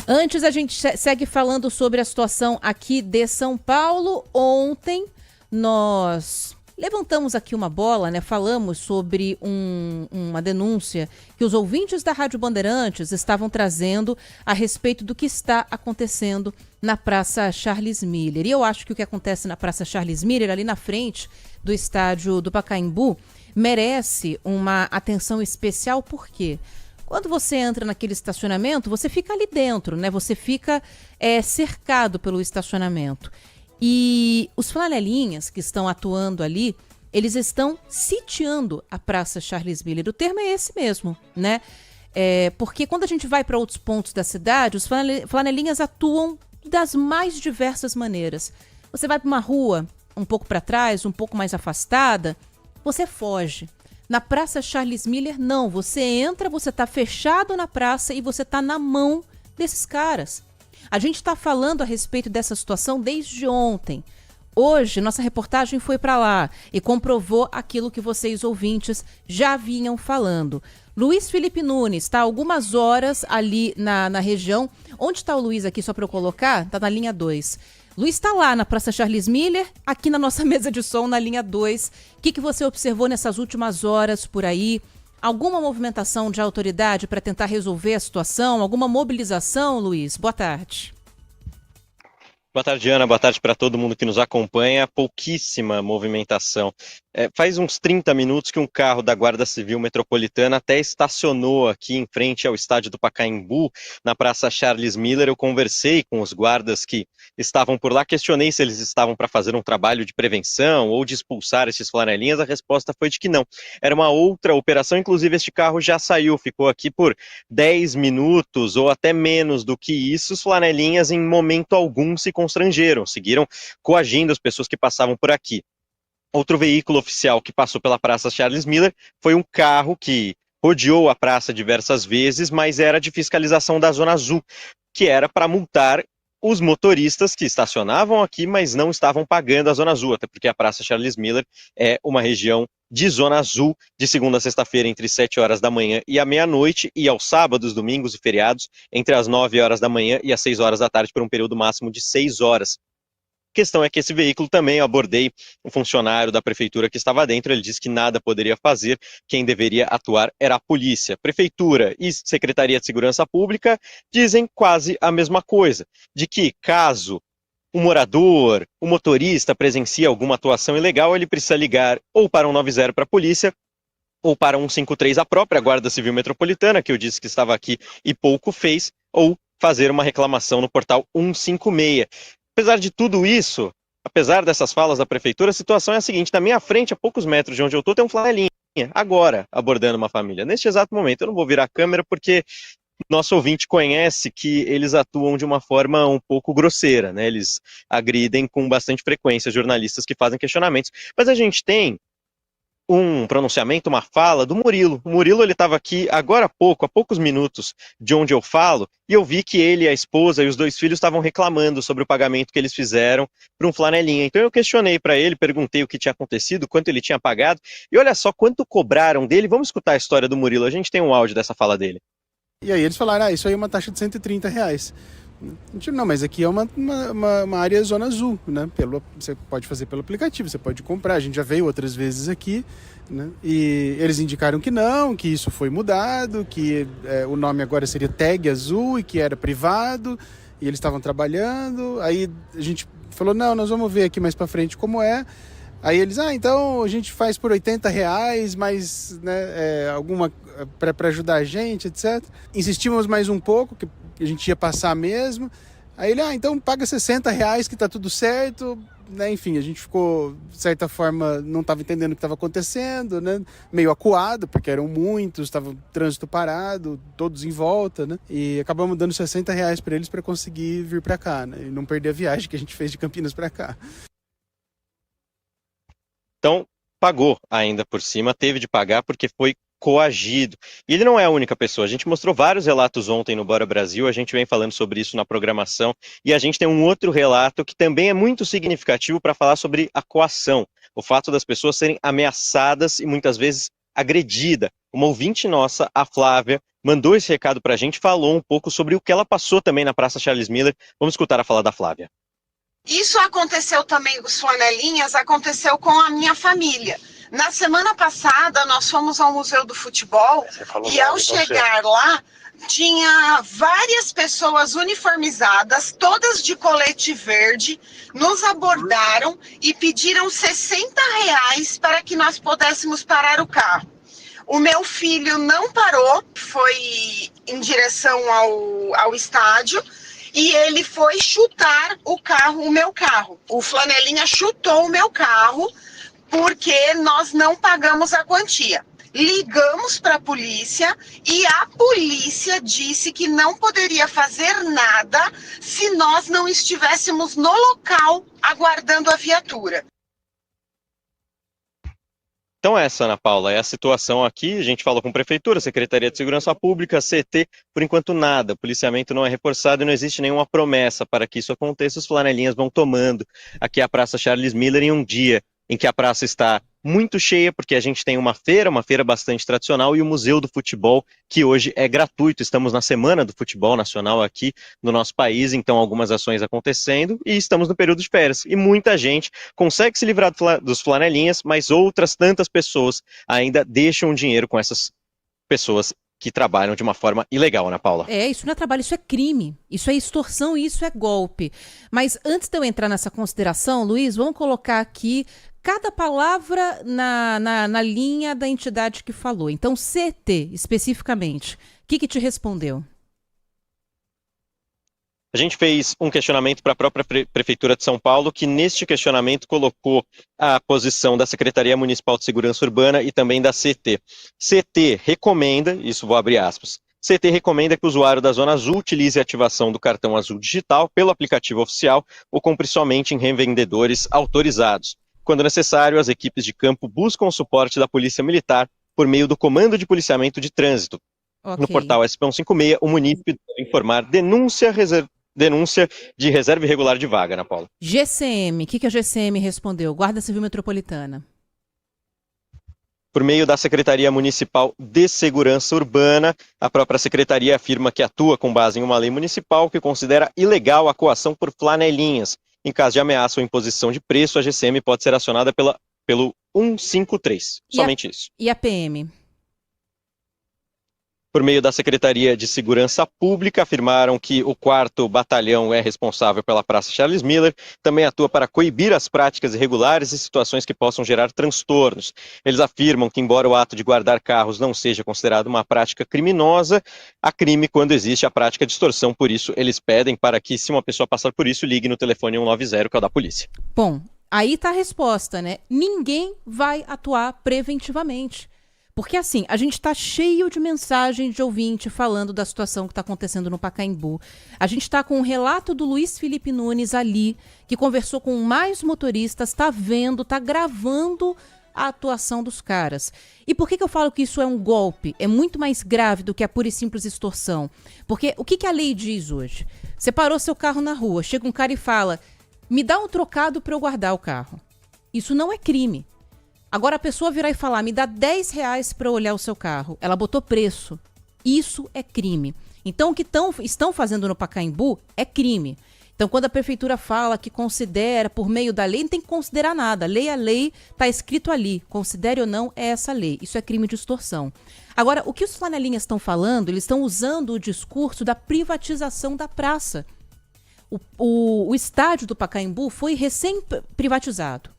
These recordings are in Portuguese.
Antes a gente segue falando sobre a situação aqui de São Paulo. Ontem nós levantamos aqui uma bola, né? Falamos sobre uma denúncia que os ouvintes da Rádio Bandeirantes estavam trazendo a respeito do que está acontecendo na Praça Charles Miller. E eu acho que o que acontece na Praça Charles Miller, ali na frente do estádio do Pacaembu, merece uma atenção especial. Por quê? Quando você entra naquele estacionamento, você fica ali dentro, né? Você fica cercado pelo estacionamento. E os flanelinhas que estão atuando ali, eles estão sitiando a Praça Charles Miller. O termo é esse mesmo, né? Porque quando a gente vai para outros pontos da cidade, os flanelinhas atuam das mais diversas maneiras. Você vai para uma rua um pouco para trás, um pouco mais afastada, você foge. Na Praça Charles Miller, não. Você entra, você está fechado na praça e você está na mão desses caras. A gente está falando a respeito dessa situação desde ontem. Hoje, nossa reportagem foi para lá e comprovou aquilo que vocês, ouvintes, já vinham falando. Luiz Felipe Nunes está há algumas horas ali na região. Onde está o Luiz aqui, só para eu colocar? Está na linha 2. Luiz está lá na Praça Charles Miller, aqui na nossa mesa de som, na linha 2. O que você observou nessas últimas horas por aí? Alguma movimentação de autoridade para tentar resolver a situação? Alguma mobilização, Luiz? Boa tarde. Boa tarde, Ana. Boa tarde para todo mundo que nos acompanha. Pouquíssima movimentação. Faz uns 30 minutos que um carro da Guarda Civil Metropolitana até estacionou aqui em frente ao estádio do Pacaembu, na Praça Charles Miller. Eu conversei com os guardas que estavam por lá, questionei se eles estavam para fazer um trabalho de prevenção ou de expulsar esses flanelinhas. A resposta foi de que não. Era uma outra operação, inclusive este carro já saiu, ficou aqui por 10 minutos ou até menos do que isso. Os flanelinhas em momento algum se constrangeram, seguiram coagindo as pessoas que passavam por aqui. Outro veículo oficial que passou pela Praça Charles Miller foi um carro que rodeou a praça diversas vezes, mas era de fiscalização da Zona Azul, que era para multar os motoristas que estacionavam aqui, mas não estavam pagando a Zona Azul, até porque a Praça Charles Miller é uma região de Zona Azul, de segunda a sexta-feira, entre 7 horas da manhã e a meia-noite, e aos sábados, domingos e feriados, entre as 9 horas da manhã e as 6 horas da tarde, por um período máximo de 6 horas. A questão é que esse veículo também, eu abordei um funcionário da prefeitura que estava dentro, ele disse que nada poderia fazer, quem deveria atuar era a polícia. Prefeitura e Secretaria de Segurança Pública dizem quase a mesma coisa, de que caso o morador, o motorista presencie alguma atuação ilegal, ele precisa ligar ou para 190 para a polícia, ou para 153 a própria Guarda Civil Metropolitana, que eu disse que estava aqui e pouco fez, ou fazer uma reclamação no portal 156. Apesar de tudo isso, apesar dessas falas da prefeitura, a situação é a seguinte: na minha frente, a poucos metros de onde eu estou, tem um flanelinha, agora, abordando uma família. Neste exato momento, eu não vou virar a câmera porque nosso ouvinte conhece que eles atuam de uma forma um pouco grosseira, né? Eles agridem com bastante frequência jornalistas que fazem questionamentos. Mas a gente tem um pronunciamento, uma fala do Murilo. O Murilo, ele estava aqui agora há pouco, há poucos minutos de onde eu falo, e eu vi que ele, a esposa e os 2 filhos estavam reclamando sobre o pagamento que eles fizeram para um flanelinha. Então eu questionei para ele, perguntei o que tinha acontecido, quanto ele tinha pagado, e olha só quanto cobraram dele. Vamos escutar a história do Murilo, a gente tem um áudio dessa fala dele. E aí eles falaram, isso aí é uma taxa de R$130. Não, mas aqui é uma área Zona Azul, né? Você pode fazer pelo aplicativo, você pode comprar. A gente já veio outras vezes aqui, né? E eles indicaram que não, que isso foi mudado, que o nome agora seria Tag Azul e que era privado, e eles estavam trabalhando. Aí a gente falou, não, nós vamos ver aqui mais pra frente como é. Aí eles, então a gente faz por R$80, mas né, alguma para ajudar a gente, etc. Insistimos mais um pouco, que a gente ia passar mesmo. Aí ele, então paga R$60 que tá tudo certo. Né? Enfim, a gente ficou, de certa forma, não estava entendendo o que estava acontecendo, né? Meio acuado, porque eram muitos, estava o trânsito parado, todos em volta, né? E acabamos dando R$60 para eles para conseguir vir para cá, né? E não perder a viagem que a gente fez de Campinas para cá. Então, pagou ainda por cima, teve de pagar porque foi coagido. E ele não é a única pessoa. A gente mostrou vários relatos ontem no Bora Brasil, a gente vem falando sobre isso na programação, e a gente tem um outro relato que também é muito significativo para falar sobre a coação. O fato das pessoas serem ameaçadas e muitas vezes agredidas Uma ouvinte nossa, a Flávia, mandou esse recado pra gente, falou um pouco sobre o que ela passou também na Praça Charles Miller. Vamos escutar a fala da Flávia. Isso aconteceu também com os flanelinhas, aconteceu com a minha família. Na semana passada, nós fomos ao Museu do Futebol e ao chegar lá, tinha várias pessoas uniformizadas, todas de colete verde, nos abordaram e pediram R$60 para que nós pudéssemos parar o carro. O meu filho não parou, foi em direção ao estádio, e ele foi chutar o meu carro. O flanelinha chutou o meu carro porque nós não pagamos a quantia. Ligamos para a polícia e a polícia disse que não poderia fazer nada se nós não estivéssemos no local aguardando a viatura. Então essa, Ana Paula, é a situação aqui. A gente falou com a Prefeitura, Secretaria de Segurança Pública, CT, por enquanto nada. O policiamento não é reforçado e não existe nenhuma promessa para que isso aconteça. Os flanelinhas vão tomando aqui a Praça Charles Miller em um dia em que a praça está muito cheia, porque a gente tem uma feira bastante tradicional, e o Museu do Futebol, que hoje é gratuito. Estamos na Semana do Futebol Nacional aqui no nosso país, então algumas ações acontecendo, e estamos no período de férias. E muita gente consegue se livrar dos flanelinhas, mas outras tantas pessoas ainda deixam dinheiro com essas pessoas que trabalham de uma forma ilegal, Ana Paula. Isso não é trabalho, isso é crime, isso é extorsão e isso é golpe. Mas antes de eu entrar nessa consideração, Luiz, vamos colocar aqui cada palavra na linha da entidade que falou. Então, CT, especificamente, o que te respondeu? A gente fez um questionamento para a própria Prefeitura de São Paulo, que neste questionamento colocou a posição da Secretaria Municipal de Segurança Urbana e também da CT. CT recomenda, isso vou abrir aspas, CT recomenda que o usuário da Zona Azul utilize a ativação do cartão azul digital pelo aplicativo oficial ou compre somente em revendedores autorizados. Quando necessário, as equipes de campo buscam o suporte da Polícia Militar por meio do Comando de Policiamento de Trânsito. Okay. No portal SP156, o munícipe deve informar denúncia de reserva irregular de vaga, Ana Paula. GCM, o que a GCM respondeu? Guarda Civil Metropolitana. Por meio da Secretaria Municipal de Segurança Urbana, a própria secretaria afirma que atua com base em uma lei municipal que considera ilegal a coação por flanelinhas. Em caso de ameaça ou imposição de preço, a GCM pode ser acionada pelo 153. Somente isso. E a PM? Por meio da Secretaria de Segurança Pública, afirmaram que o 4º Batalhão é responsável pela Praça Charles Miller, também atua para coibir as práticas irregulares e situações que possam gerar transtornos. Eles afirmam que, embora o ato de guardar carros não seja considerado uma prática criminosa, há crime quando existe a prática de extorsão. Por isso, eles pedem para que, se uma pessoa passar por isso, ligue no telefone 190, que é o da polícia. Bom, aí está a resposta, né? Ninguém vai atuar preventivamente. Porque assim, a gente está cheio de mensagens de ouvinte falando da situação que está acontecendo no Pacaembu. A gente está com um relato do Luiz Felipe Nunes ali, que conversou com mais motoristas, está vendo, está gravando a atuação dos caras. E por que eu falo que isso é um golpe? É muito mais grave do que a pura e simples extorsão. Porque o que a lei diz hoje? Você parou seu carro na rua, chega um cara e fala, me dá um trocado para eu guardar o carro. Isso não é crime. Agora a pessoa virar e falar, me dá R$10 para olhar o seu carro. Ela botou preço. Isso é crime. Então o que estão fazendo no Pacaembu é crime. Então quando a prefeitura fala que considera por meio da lei, não tem que considerar nada. Lei é lei, está escrito ali. Considere ou não, é essa lei. Isso é crime de extorsão. Agora, o que os flanelinhas estão falando, eles estão usando o discurso da privatização da praça. O estádio do Pacaembu foi recém-privatizado.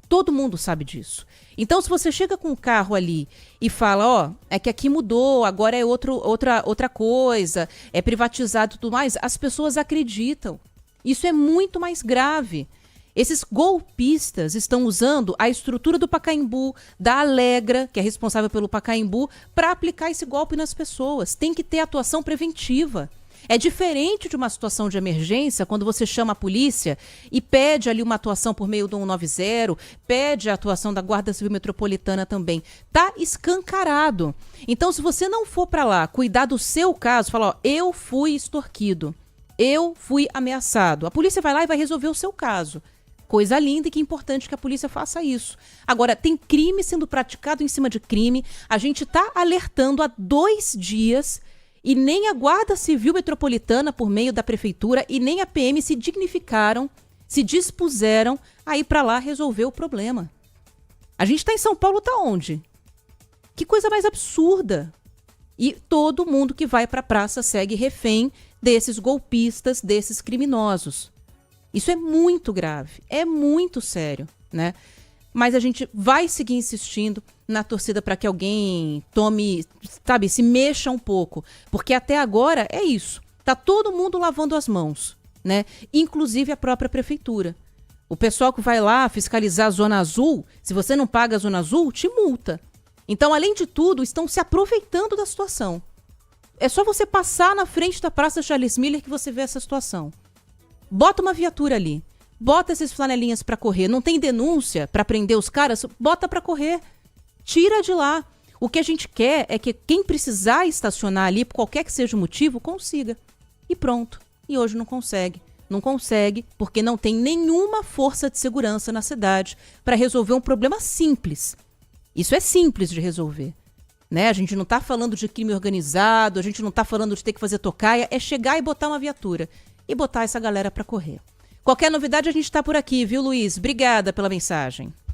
Todo mundo sabe disso. Então, se você chega com um carro ali e fala, é que aqui mudou, agora é outra coisa, é privatizado e tudo mais, as pessoas acreditam. Isso é muito mais grave. Esses golpistas estão usando a estrutura do Pacaembu, da Alegra, que é responsável pelo Pacaembu, para aplicar esse golpe nas pessoas. Tem que ter atuação preventiva. É diferente de uma situação de emergência, quando você chama a polícia e pede ali uma atuação por meio do 190, pede a atuação da Guarda Civil Metropolitana também. Tá escancarado. Então, se você não for para lá cuidar do seu caso, falar, eu fui extorquido, eu fui ameaçado, a polícia vai lá e vai resolver o seu caso. Coisa linda e que é importante que a polícia faça isso. Agora, tem crime sendo praticado em cima de crime. A gente está alertando há 2 dias e nem a Guarda Civil Metropolitana, por meio da Prefeitura, e nem a PM se dignificaram, se dispuseram a ir para lá resolver o problema. A gente está em São Paulo, tá onde? Que coisa mais absurda. E todo mundo que vai para a praça segue refém desses golpistas, desses criminosos. Isso é muito grave, é muito sério, né? Mas a gente vai seguir insistindo na torcida para que alguém tome, sabe, se mexa um pouco. Porque até agora é isso. Tá todo mundo lavando as mãos, né? Inclusive a própria prefeitura. O pessoal que vai lá fiscalizar a Zona Azul, se você não paga a Zona Azul, te multa. Então, além de tudo, estão se aproveitando da situação. É só você passar na frente da Praça Charles Miller que você vê essa situação. Bota uma viatura ali. Bota esses flanelinhas para correr. Não tem denúncia para prender os caras? Bota para correr. Tira de lá. O que a gente quer é que quem precisar estacionar ali, por qualquer que seja o motivo, consiga. E pronto. E hoje não consegue. Não consegue porque não tem nenhuma força de segurança na cidade para resolver um problema simples. Isso é simples de resolver. Né? A gente não está falando de crime organizado, a gente não está falando de ter que fazer tocaia, é chegar e botar uma viatura. E botar essa galera para correr. Qualquer novidade a gente está por aqui, viu, Luiz? Obrigada pela mensagem.